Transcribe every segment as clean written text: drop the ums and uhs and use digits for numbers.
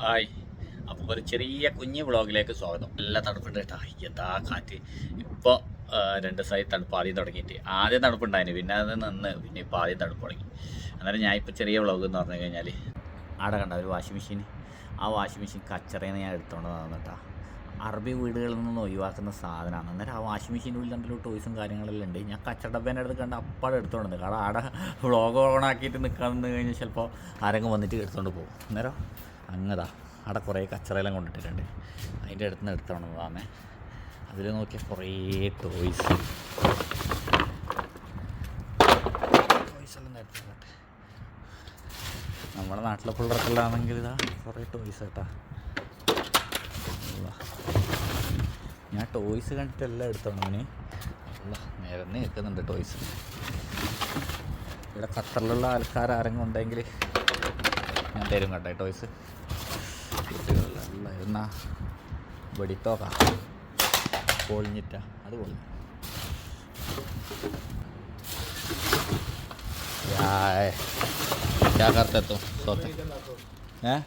Hi, അപ്പോൾ ഒരു ചെറിയ കുഞ്ഞ് വ്ളോഗിലേക്ക് സ്വാഗതം. നല്ല തണുപ്പുണ്ട് കേട്ടോ. എന്താ കാറ്റ്. ഇപ്പോൾ 2 ദിവസമായി തണുപ്പ് ആദ്യം തുടങ്ങിയിട്ട്. ആദ്യം തണുപ്പുണ്ടായിരുന്നു, പിന്നെ അത് നിന്ന്, പിന്നെ ഇപ്പോൾ ആദ്യം തണുപ്പ് തുടങ്ങി. അന്നേരം ഞാൻ ഇപ്പോൾ ചെറിയ വ്ളോഗ് എന്ന് പറഞ്ഞു കഴിഞ്ഞാൽ ആടെ കണ്ട ഒരു വാഷിംഗ് മെഷീൻ. ആ വാഷിംഗ് മെഷീൻ കച്ചറയിൽ നിന്ന് ഞാൻ എടുത്തുകൊണ്ട് വന്നു കേട്ടോ. അറബി വീടുകളിൽ നിന്ന് ഒഴിവാക്കുന്ന സാധനമാണ്. അന്നേരം ആ വാഷിംഗ് മെഷീൻ്റെ ഉള്ളിൽ എന്തെങ്കിലും ടോയ്സും കാര്യങ്ങളെല്ലാം ഉണ്ട്. ഞാൻ കച്ചറ ഡബ്ബേൻ്റെ അടുത്ത് കണ്ട് അപ്പാടെ എടുത്തുകൊണ്ട് വന്നു. കാരണം ആടെ വ്ളോഗ് ഓണാക്കിയിട്ട് നിൽക്കാൻ നിന്ന് കഴിഞ്ഞാൽ ചിലപ്പോൾ ആരെങ്കിലും വന്നിട്ട് എടുത്തുകൊണ്ട് പോകും. അന്നേരം അങ്ങതാ അവിടെ കുറേ കച്ചറയെല്ലാം കൊണ്ടിട്ടിട്ടുണ്ട്. അതിൻ്റെ അടുത്ത് നിന്ന് എടുത്തോണ്ട് പോകാമേ. അതിൽ നോക്കിയാൽ കുറേ ടോയ്സെല്ലാം എടുത്തിട്ടുണ്ട്. നമ്മുടെ നാട്ടിലെ പിള്ളേർക്കെല്ലാമാണെങ്കിൽ ഇതാ കുറേ ടോയ്സ് കേട്ടാ. ഞാൻ ടോയ്സ് കണ്ടിട്ടെല്ലാം എടുത്തോണ്ടവന് അല്ല നേരെ നിൽക്കുന്നുണ്ട് ടോയ്സ്. ഇവിടെ ഖത്തറിലുള്ള ആൾക്കാർ ആരെങ്കിലും ഉണ്ടെങ്കിൽ ഞാൻ തരും കേട്ടോ ടോയ്സ്. ഇരുന്ന വെടിത്തോക്ക പൊളിഞ്ഞിട്ടാ, അത് പൊളിഞ്ഞു. क्या करते तुम सोते हैं?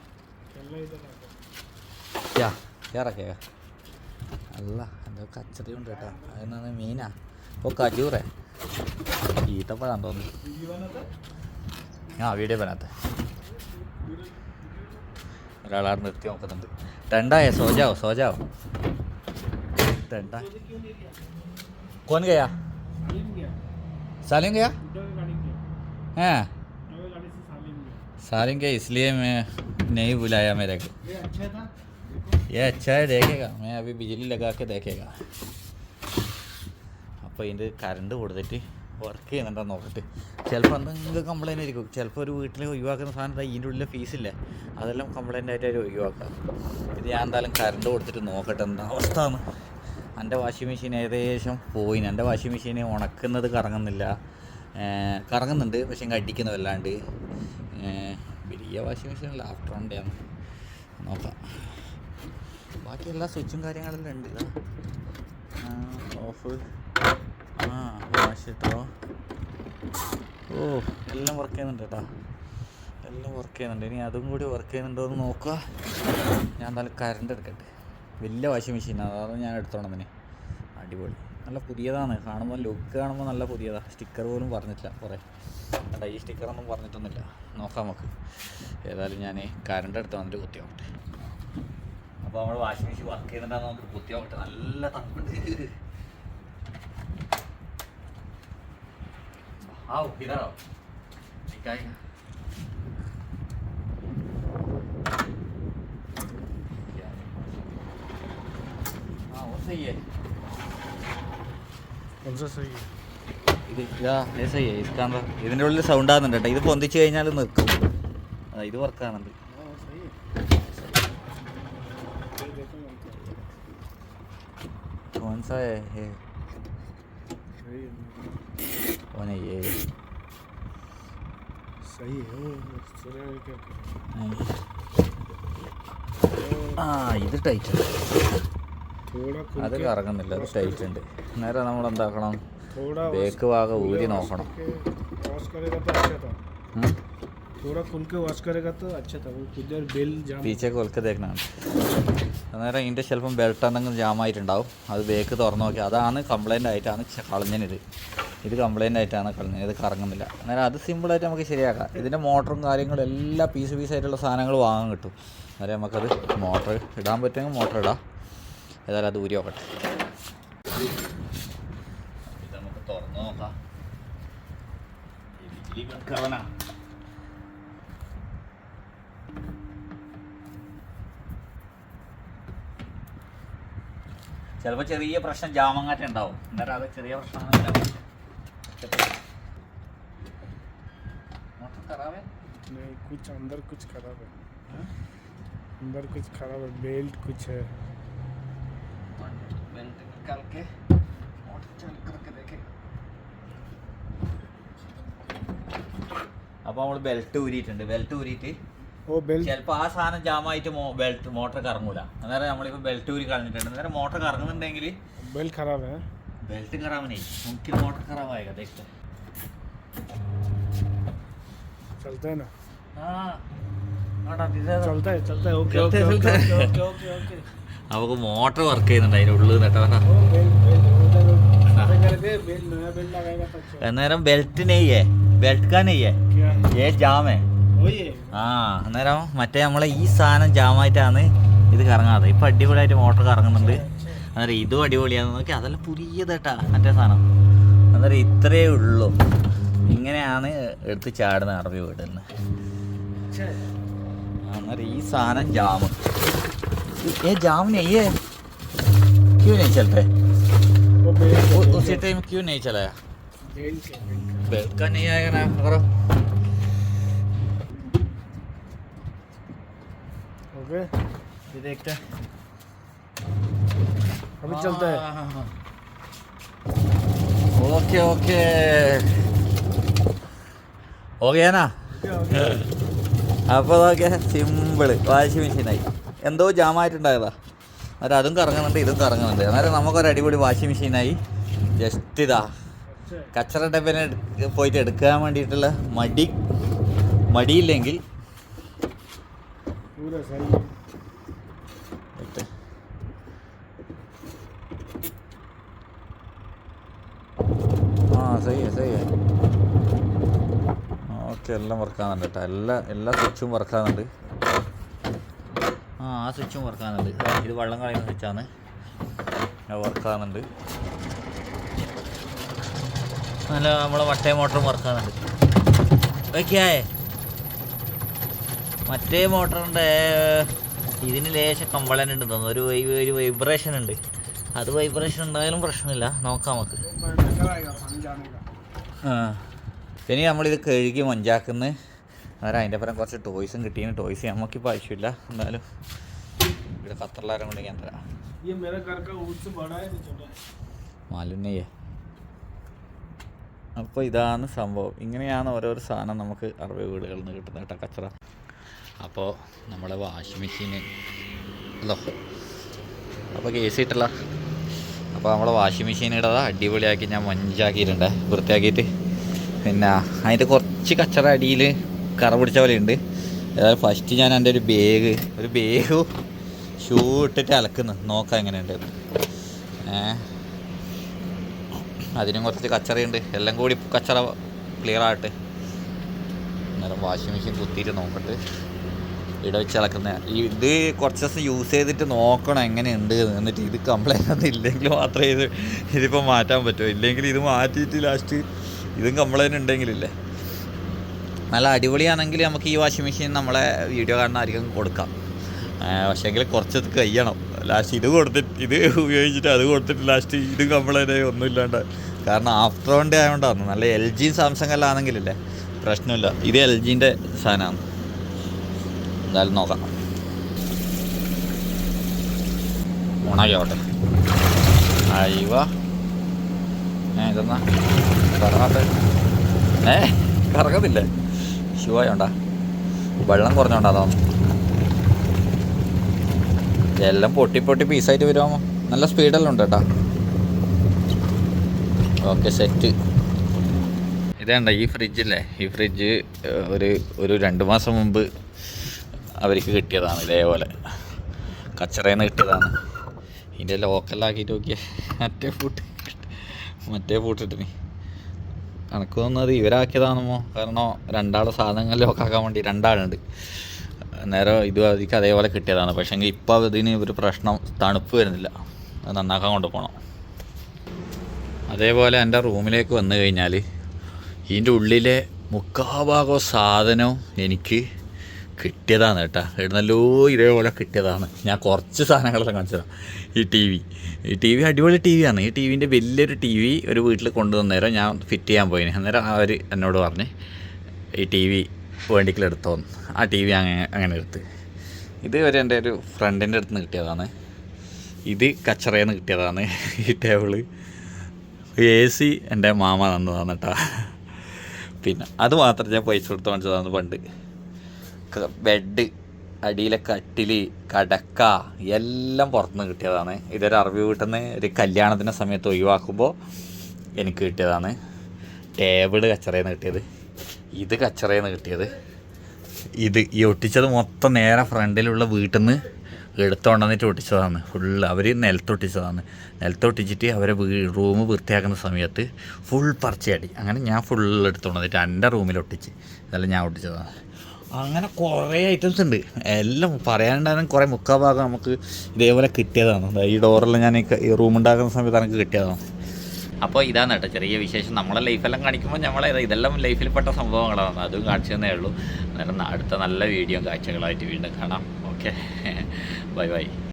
क्या रखेगा? अल्लाह എന്താ കച്ചറി ഉണ്ട് കേട്ടോ. അതെന്നാണ് മീനാ. ഓ കജൂറേ ഈത്തപ്പഴാന്ന് തോന്നുന്നു. ആ വീഡിയോ बनाते ഒരാളാട് നിർത്തി നോക്കുന്നുണ്ട്. ടെണ്ടായ സോ जाओ टेंडा कौन गया? सालिम गया? हैं सालिम गया, इसलिए मैं नहीं बुलाया मेरे को. ये अच्छा है, देखेगा. मैं अभी बिजली लगा के देखेगा. അപ്പോൾ ഇതിൻ്റെ കറണ്ട് കൊടുത്തിട്ട് വർക്ക് ചെയ്യുന്നുണ്ടോ നോക്കട്ടെ. ചിലപ്പോൾ എന്തെങ്കിലും കംപ്ലൈൻ്റ് ആയിരിക്കും. ചിലപ്പോൾ ഒരു വീട്ടിൽ ഒഴിവാക്കുന്ന സാധനം ഇതിൻ്റെ ഉള്ളിലെ ഫീസില്ലേ, അതെല്ലാം കംപ്ലൈൻ്റ് ആയിട്ട് അവർ ഒഴിവാക്കാം. ഇത് ഞാൻ എന്തായാലും കറണ്ട് കൊടുത്തിട്ട് നോക്കട്ടെ എന്താ അവസ്ഥ എന്ന്. എൻ്റെ വാഷിംഗ് മെഷീൻ ഏകദേശം പോയി. എൻ്റെ വാഷിംഗ് മെഷീൻ ഉണക്കുന്നത് കറങ്ങുന്നുണ്ട്, പക്ഷേ അടിക്കുന്ന വല്ലാണ്ട്. വലിയ വാഷിംഗ് മെഷീനല്ല, ആഫ്റ്റർ ഓൺടെയാണ്. നോക്കാം. ബാക്കി എല്ലാ സ്വിച്ചും കാര്യങ്ങളെല്ലാം ഉണ്ട്. ഇതാ ഓഫ്, വാഷ് ഇട്ടോ. ഓ എല്ലാം വർക്ക് ചെയ്യുന്നുണ്ട് കേട്ടോ, എല്ലാം വർക്ക് ചെയ്യുന്നുണ്ട്. ഇനി അതും കൂടി വർക്ക് ചെയ്യുന്നുണ്ടോ എന്ന് നോക്കുക. ഞാൻ എന്തായാലും കറണ്ട് എടുക്കട്ടെ. വലിയ വാഷിംഗ് മെഷീനാണ്, അതാണ് ഞാൻ എടുത്തോണ്ടതിന്. അടിപൊളി, നല്ല പുതിയതാണ്. കാണുമ്പോൾ ലുക്ക് കാണുമ്പോൾ നല്ല പുതിയതാണ്. സ്റ്റിക്കർ പോലും പറഞ്ഞിട്ടില്ല കുറേ കേട്ടോ. ഈ സ്റ്റിക്കറൊന്നും പറഞ്ഞിട്ടൊന്നുമില്ല. നോക്കാം നമുക്ക്. ഏതായാലും ഞാൻ കറണ്ട് എടുത്ത് വന്നിട്ട് കുത്തി നോക്കട്ടെ. അപ്പോൾ നമ്മൾ വാഷിംഗ് മെഷീൻ വർക്ക് ചെയ്യുന്നുണ്ടാകുമ്പോൾ നമുക്ക് കുത്തി നോക്കട്ടെ. നല്ല തണുപ്പുണ്ട്. आओ इधर आओ. क्या है? हाँ वो सही है. कौन सा सही है? ഇത് ഇതാ സഹി है. इसका अंदर ഇതിൻ്റെ ഉള്ളിൽ സൗണ്ട് ആകുന്നുണ്ട് കേട്ടോ. ഇത് പൊന്തിച്ച് കഴിഞ്ഞാൽ നിൽക്കും. ഇത് വർക്കാകുന്നുണ്ട്. कौन सा है? कौन है ये? सही है. ഇത് ടൈറ്റ് ഉണ്ട്. അത് കറങ്ങുന്നില്ല, അത് ടൈറ്റ് ഉണ്ട്. നേരെ നമ്മൾ എന്താക്കണം, ബേക്ക് ഭാഗം ഊരി നോക്കണം. പീച്ചെ കൊൽക്ക് തേക്കണം. അന്നേരം ഇതിൻ്റെ ചിലപ്പം ബെൽറ്റ് എന്തെങ്കിലും ജാമായിട്ടുണ്ടാവും. അത് ബേക്ക് തുറന്നു നോക്കി, അതാണ് കംപ്ലൈൻ്റ് ആയിട്ടാണ് കളഞ്ഞത്. ഇത് കംപ്ലൈൻ്റ് ആയിട്ടാണ് കളഞ്ഞത്. ഇത് കറങ്ങുന്നില്ല. അന്നേരം അത് സിമ്പിളായിട്ട് നമുക്ക് ശരിയാക്കാം. ഇതിൻ്റെ മോട്ടറും കാര്യങ്ങളും എല്ലാം പീസായിട്ടുള്ള സാധനങ്ങൾ വാങ്ങാൻ കിട്ടും. അന്നേരം നമുക്കത് മോട്ടർ ഇടാൻ പറ്റുമെങ്കിൽ മോട്ടർ ഇടാം. ഏതായാലും അത് ഊരി നോക്കട്ടെ. ഇത് നമുക്ക് തുറന്നു നോക്കാം. ചിലപ്പോൾ ചെറിയ പ്രശ്നം ജാമങ്ങാറ്റം ഉണ്ടാവും. അന്നേരം അത് ചെറിയ പ്രശ്നമാണ്. मोटर खराब है? नहीं, कुछ अंदर कुछ खराब है. अंदर कुछ खराब है, बेल्ट कुछ है. बेल्ट निकाल के मोटर चेक करके देखें. അപ്പോൾ നമ്മൾ ബെൽറ്റ് ഊരിയിട്ടുണ്ട്. ബെൽറ്റ് ഊരിയിട്ട് ചിലപ്പോൾ ആ സാധനം ജാമായിട്ട് ബെൽറ്റ് മോട്ടർ കറങ്ങൂല. അന്നേരം നമ്മളിപ്പോൾ ബെൽറ്റ് ഊരി കളഞ്ഞിട്ടുണ്ട്. അന്നേരം മോട്ടർ കറങ്ങുന്നുണ്ടെങ്കിൽ बेल्ट खराब है. बेल्ट खराब नहीं, उनकी मोटर खराब आएगा. देखते चलता है ना. हाँ चलता है ओके ओके चलता है, ओके चलता है। ओके ओके ओके നമുക്ക് മോട്ടർ വർക്ക് ചെയ്യുന്നുണ്ട് അതിൻ്റെ ഉള്ളിൽ കേട്ടോ बेल नया बेल लगाएगा तो अच्छा അന്നേരം ബെൽറ്റ് നെയ്യേ ബെൽറ്റ് കാ നെയ്യേ क्या ഏ ജാമേ वही है ആ അന്നേരം മറ്റേ നമ്മളെ ഈ സാധനം ജാമായിട്ടാണ് ഇത് കറങ്ങാതെ ഇപ്പം അടിപൊളിയായിട്ട് മോട്ടർ കറങ്ങുന്നുണ്ട് അന്നേരം ഇതും അടിപൊളിയാന്ന് നോക്കി അതെല്ലാം പുതിയതേട്ടാ മറ്റേ സാധനം അന്നേരം ഇത്രയേ ഉള്ളൂ ഇങ്ങനെയാണ് എടുത്ത് ചാടുന്ന അറബി വീടുന്നത് अच्छा है अरे ये सारा जाम ये जाम नहीं है क्यों नहीं चल रहे वो बेल उसी टाइम क्यों नहीं चलाया बेल से बेल्ट का नहीं आएगा ना करो ओके ये देखते हैं अभी चलता है ओके ओके हो गया ना അപ്പോൾ നോക്കിയാൽ സിമ്പിള് വാഷിംഗ് മെഷീനായി എന്തോ ജാമായിട്ടുണ്ടായതാ അന്നേരം അതും കറങ്ങുന്നുണ്ട് ഇതും കറങ്ങുന്നുണ്ട് അന്നേരം നമുക്കൊരു അടിപൊളി വാഷിംഗ് മെഷീനായി ജസ്റ്റ് ഇതാ കച്ചറ ഡബ്ബനെ പോയിട്ട് എടുക്കാൻ വേണ്ടിയിട്ടുള്ള മടിയില്ലെങ്കിൽ पूरा सही ആ സഹി ഓക്കെ എല്ലാം വർക്കാകുന്നുണ്ട് കേട്ടോ എല്ലാ സ്വിച്ചും വർക്കാകുന്നുണ്ട് ആ സ്വിച്ചും വർക്കാകുന്നുണ്ട് ഇത് വെള്ളം കളയുന്ന സ്വിച്ചാണ് വർക്കാകുന്നുണ്ട് നല്ല നമ്മളെ വട്ടേ മോട്ടറും വർക്കാകുന്നുണ്ട് ഓക്കെ മറ്റേ മോട്ടറിൻ്റെ ഇതിന് ലേശം കംപ്ലൈൻ്റ് ഉണ്ട് തോന്നുന്നു ഒരു വൈബ്രേഷൻ ഉണ്ട് അത് വൈബ്രേഷൻ ഉണ്ടായാലും പ്രശ്നമില്ല നോക്കാം നമുക്ക് पानी जाने का ആ ഇനി നമ്മളിത് കഴുകി മഞ്ചാക്കുന്നു അന്നേരം അതിൻ്റെ പരം കുറച്ച് ടോയ്സും കിട്ടിയ ടോയ്സ് നമുക്കിപ്പോൾ ആവശ്യമില്ല എന്നാലും ഇവിടെ ഖത്തറിലാരും കൊണ്ട് ഞാൻ തരാം ये मेरा घर का उससे बड़ा है नहीं छोटा है മാലിന്യേ അപ്പോൾ ഇതാണ് സംഭവം ഇങ്ങനെയാണ് ഓരോരോ സാധനം നമുക്ക് അറബി വീടുകളിൽ നിന്ന് കിട്ടുന്നത് കേട്ടോ കച്ചറ അപ്പോൾ നമ്മളെ വാഷിംഗ് മെഷീന് അല്ലോ അപ്പോൾ കേസ് ഇട്ടല്ല അപ്പോൾ നമ്മളെ വാഷിംഗ് മെഷീനിടെ അടിപൊളിയാക്കി ഞാൻ മഞ്ചാക്കിയിട്ടുണ്ട് വൃത്തിയാക്കിയിട്ട് പിന്നെ അതിൻ്റെ കുറച്ച് കച്ചറ അടിയിൽ കറ പിടിച്ച പോലെ ഉണ്ട് അതായത് ഫസ്റ്റ് ഞാൻ എൻ്റെ ഒരു ബാഗ് ഷൂ ഇട്ടിട്ട് അലക്കുന്നു നോക്കാം എങ്ങനെയുണ്ട് അതിനും കുറച്ച് കച്ചറയുണ്ട് എല്ലാം കൂടി കച്ചറ ക്ലിയർ ആകട്ടെ അന്നേരം വാഷിംഗ് മെഷീൻ കുത്തിയിട്ട് നോക്കട്ടെ ഇവിടെ വെച്ച് ഇളക്കുന്ന ഇത് കുറച്ച് ദിവസം യൂസ് ചെയ്തിട്ട് നോക്കണം എങ്ങനെയുണ്ട് എന്നിട്ട് ഇത് കംപ്ലൈൻ്റ് ഒന്നും ഇല്ലെങ്കിൽ മാത്രമേ ഇതിപ്പോൾ മാറ്റാൻ പറ്റുമോ ഇല്ലെങ്കിൽ ഇത് മാറ്റിയിട്ട് ലാസ്റ്റ് ഇതും കംപ്ലൈൻറ്റ് ഉണ്ടെങ്കിലില്ലേ നല്ല അടിപൊളിയാണെങ്കിൽ നമുക്ക് ഈ വാഷിംഗ് മെഷീൻ നമ്മളെ വീഡിയോ കാണുന്ന ആർക്കും കൊടുക്കാം പക്ഷേങ്കിൽ കുറച്ചത് കഴിയണം ലാസ്റ്റ് ഇത് ഉപയോഗിച്ചിട്ട് അത് കൊടുത്തിട്ട് ലാസ്റ്റ് ഇതും കംപ്ലൈൻ്റ് ഒന്നും ഇല്ലാണ്ട് കാരണം ആഫ്റ്റർ വണ്ടി ആയതുകൊണ്ടാണ് നല്ല എൽ ജിയും സാംസങ് എല്ലാം ആണെങ്കിലില്ലേ പ്രശ്നമില്ല ഇത് എൽ ജിൻ്റെ സാധനമാണ് എന്തായാലും നോക്കാം ഓണാക്കിയാവട്ടെ അയ്യോ ഇതെന്നാ കറങ്ങാത്ത കറങ്ങത്തില്ലേ ഷൂ ആയോണ്ടാ വെള്ളം കുറഞ്ഞോണ്ടാ തോന്നുന്നു എല്ലാം പൊട്ടി പീസായിട്ട് വരുമോ നല്ല സ്പീഡെല്ലാം ഉണ്ട് കേട്ടോ ഓക്കെ സെറ്റ് ഇതേണ്ട ഈ ഫ്രിഡ്ജില്ലേ ഈ ഫ്രിഡ്ജ് ഒരു 2 മാസം മുമ്പ് അവർക്ക് കിട്ടിയതാണ് ഇതേപോലെ കച്ചറയിൽ നിന്ന് കിട്ടിയതാണ് ഇതിൻ്റെ ലോക്കലാക്കിയിട്ട് നോക്കിയേ മറ്റേ പൂട്ടിട്ടിനി കണക്ക് തോന്നുന്നത് ഇവരാക്കിയതാണെന്നോ കാരണം 2 ആൾ സാധനങ്ങൾ ലോക്കാക്കാൻ വേണ്ടി 2 ആളുണ്ട് നേരം ഇത് അതിക്ക് അതേപോലെ കിട്ടിയതാണ് പക്ഷേങ്കിൽ ഇപ്പോൾ ഇതിന് ഒരു പ്രശ്നം തണുപ്പ് വരുന്നില്ല അത് നന്നാക്കാൻ കൊണ്ടുപോകണം അതേപോലെ എൻ്റെ റൂമിലേക്ക് വന്നു കഴിഞ്ഞാൽ ഇതിൻ്റെ ഉള്ളിലെ മുക്കാഭാഗം സാധനവും എനിക്ക് കിട്ടിയതാണ് കേട്ടോ എഴുന്നല്ലോ ഇതേപോലെ കിട്ടിയതാണ് ഞാൻ കുറച്ച് സാധനങ്ങളെല്ലാം കാണിച്ചതാണ് ഈ ടി വി അടിപൊളി ടി വിയാണ് ഈ ടി വിൻ്റെ വലിയൊരു ടി വി ഒരു വീട്ടിൽ കൊണ്ടുവന്നേരം ഞാൻ ഫിറ്റ് ചെയ്യാൻ പോയിന് അന്നേരം അവർ എന്നോട് പറഞ്ഞ് ഈ ടി വി വേണ്ടിക്കലെടുത്തോന്ന് ആ ടി വി അങ്ങനെ എടുത്ത് ഇത് വരെ എൻ്റെ ഒരു ഫ്രണ്ടിൻ്റെ അടുത്ത് നിന്ന് കിട്ടിയതാണ് ഇത് കച്ചറയിൽ നിന്ന് കിട്ടിയതാണ് ഈ ടേബിള് AC എൻ്റെ മാമ തന്നതാണ് കേട്ടോ പിന്നെ അത് മാത്രം ഞാൻ പൈസ കൊടുത്ത് വാങ്ങിച്ചതാണ് പണ്ട് ബെഡ് അടിയിലെ കട്ടിൽ കടക്ക എല്ലാം പുറത്തുനിന്ന് കിട്ടിയതാണ് ഇതൊരു അറബി വീട്ടിൽ നിന്ന് ഒരു കല്യാണത്തിൻ്റെ സമയത്ത് ഒഴിവാക്കുമ്പോൾ എനിക്ക് കിട്ടിയതാണ് ടേബിള് കച്ചറയിൽ നിന്ന് കിട്ടിയത് ഇത് കച്ചറയിൽ നിന്ന് കിട്ടിയത് ഇത് ഈ ഒട്ടിച്ചത് മൊത്തം നേരെ ഫ്രണ്ടിലുള്ള വീട്ടിൽ നിന്ന് എടുത്തുകൊണ്ട് വന്നിട്ട് ഒട്ടിച്ചതാണ് ഫുള്ള്. അവർ നിലത്തൊട്ടിച്ചതാണ്. നിലത്തൊട്ടിച്ചിട്ട് അവരെ റൂം വൃത്തിയാക്കുന്ന സമയത്ത് ഫുൾ പറിച്ചടി. അങ്ങനെ ഞാൻ ഫുൾ എടുത്തുകൊണ്ട് വന്നിട്ട് എൻ്റെ റൂമിൽ ഒട്ടിച്ച്. ഇതെല്ലാം ഞാൻ ഒട്ടിച്ചതാണ്. അങ്ങനെ കുറേ ഐറ്റംസ് ഉണ്ട്. എല്ലാം പറയാനുണ്ടായിരുന്ന കുറേ മുക്കാൽ ഭാഗം നമുക്ക് ഇതേപോലെ കിട്ടിയതാണ്. ഈ ഡോറെല്ലാം ഞാൻ ഈ റൂം ഉണ്ടാക്കുന്ന സമയത്ത് എനിക്ക് കിട്ടിയതാണ്. അപ്പോൾ ഇതാണ് കേട്ടോ ചെറിയ വിശേഷം. നമ്മളെ ലൈഫെല്ലാം കാണിക്കുമ്പോൾ ഇതെല്ലാം ലൈഫിൽ പെട്ട സംഭവങ്ങളാണ്. അതും കാണിച്ചു തന്നേ ഉള്ളൂ. അന്നേരം അടുത്ത നല്ല വീഡിയോ കാഴ്ചകളായിട്ട് വീണ്ടും കാണാം. Okay, bye bye.